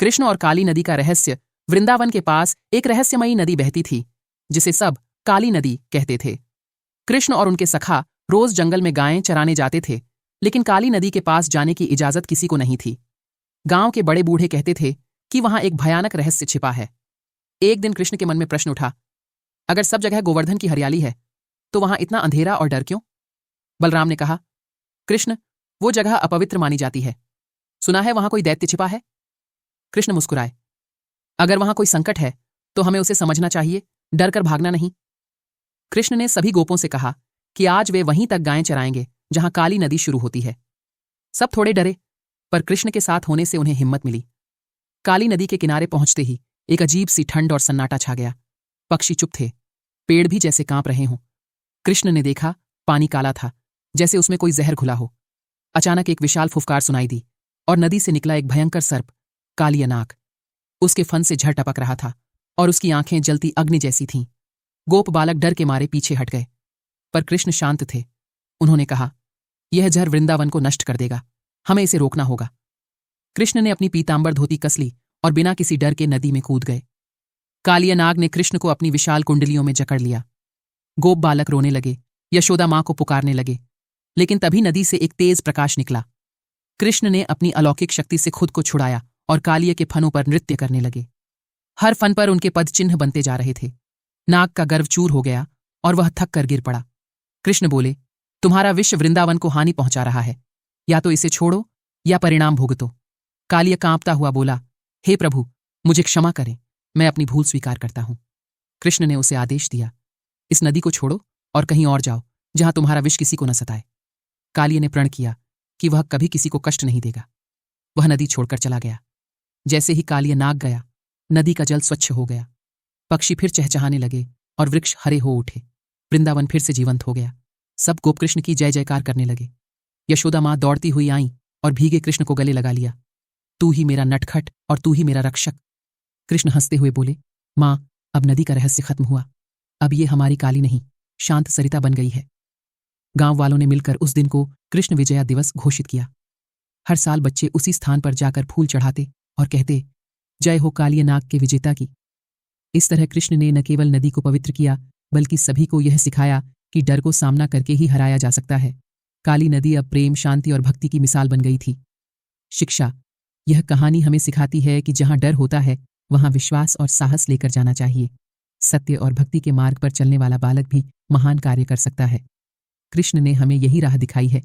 कृष्ण और काली नदी का रहस्य। वृंदावन के पास एक रहस्यमयी नदी बहती थी जिसे सब काली नदी कहते थे। कृष्ण और उनके सखा रोज जंगल में गायें चराने जाते थे, लेकिन काली नदी के पास जाने की इजाजत किसी को नहीं थी। गांव के बड़े बूढ़े कहते थे कि वहां एक भयानक रहस्य छिपा है। एक दिन कृष्ण के मन में प्रश्न उठा, अगर सब जगह गोवर्धन की हरियाली है तो वहां इतना अंधेरा और डर क्यों? बलराम ने कहा, कृष्ण, वो जगह अपवित्र मानी जाती है। सुना है वहां कोई दैत्य छिपा है? कृष्ण मुस्कुराए, अगर वहां कोई संकट है तो हमें उसे समझना चाहिए, डर कर भागना नहीं। कृष्ण ने सभी गोपों से कहा कि आज वे वहीं तक गायें चराएंगे जहां काली नदी शुरू होती है। सब थोड़े डरे, पर कृष्ण के साथ होने से उन्हें हिम्मत मिली। काली नदी के किनारे पहुंचते ही एक अजीब सी ठंड और सन्नाटा छा गया। पक्षी चुप थे, पेड़ भी जैसे कांप रहे हों। कृष्ण ने देखा, पानी काला था, जैसे उसमें कोई जहर घुला हो। अचानक एक विशाल फुफकार सुनाई दी और नदी से निकला एक भयंकर सर्प, कालियानाग। उसके फन से झड़ टपक रहा था और उसकी आंखें जलती अग्नि जैसी थीं। गोप बालक डर के मारे पीछे हट गए, पर कृष्ण शांत थे। उन्होंने कहा, यह जहर वृंदावन को नष्ट कर देगा, हमें इसे रोकना होगा। कृष्ण ने अपनी पीतांबर धोती कस ली और बिना किसी डर के नदी में कूद गए। कालियानाग ने कृष्ण को अपनी विशाल कुंडलियों में जकड़ लिया। गोप बालक रोने लगे, यशोदा मां को पुकारने लगे, लेकिन तभी नदी से एक तेज प्रकाश निकला। कृष्ण ने अपनी अलौकिक शक्ति से खुद को छुड़ाया और कालिया के फनों पर नृत्य करने लगे। हर फन पर उनके पद चिन्ह बनते जा रहे थे। नाग का गर्व चूर हो गया और वह थक कर गिर पड़ा। कृष्ण बोले, तुम्हारा विश्व वृंदावन को हानि पहुंचा रहा है, या तो इसे छोड़ो या परिणाम भुगतो। कालिया कांपता हुआ बोला, हे प्रभु, मुझे क्षमा करें, मैं अपनी भूल स्वीकार करता हूं। कृष्ण ने उसे आदेश दिया, इस नदी को छोड़ो और कहीं और जाओ जहां तुम्हारा विष किसी को न सताए। कालिया ने प्रण किया कि वह कभी किसी को कष्ट नहीं देगा। वह नदी छोड़कर चला गया। जैसे ही कालिया नाग गया, नदी का जल स्वच्छ हो गया। पक्षी फिर चहचहाने लगे और वृक्ष हरे हो उठे। वृंदावन फिर से जीवंत हो गया। सब गोप कृष्ण की जय जयकार करने लगे। यशोदा मां दौड़ती हुई आईं और भीगे कृष्ण को गले लगा लिया। तू ही मेरा नटखट और तू ही मेरा रक्षक। कृष्ण हंसते हुए बोले, मां, अब नदी का रहस्य खत्म हुआ। अब ये हमारी काली नहीं, शांत सरिता बन गई है। गांव वालों ने मिलकर उस दिन को कृष्ण विजया दिवस घोषित किया। हर साल बच्चे उसी स्थान पर जाकर फूल चढ़ाते और कहते, जय हो कालियानाग के विजेता की। इस तरह कृष्ण ने न केवल नदी को पवित्र किया, बल्कि सभी को यह सिखाया कि डर को सामना करके ही हराया जा सकता है। काली नदी अब प्रेम, शांति और भक्ति की मिसाल बन गई थी। शिक्षा, यह कहानी हमें सिखाती है कि जहां डर होता है वहां विश्वास और साहस लेकर जाना चाहिए। सत्य और भक्ति के मार्ग पर चलने वाला बालक भी महान कार्य कर सकता है। कृष्ण ने हमें यही राह दिखाई है।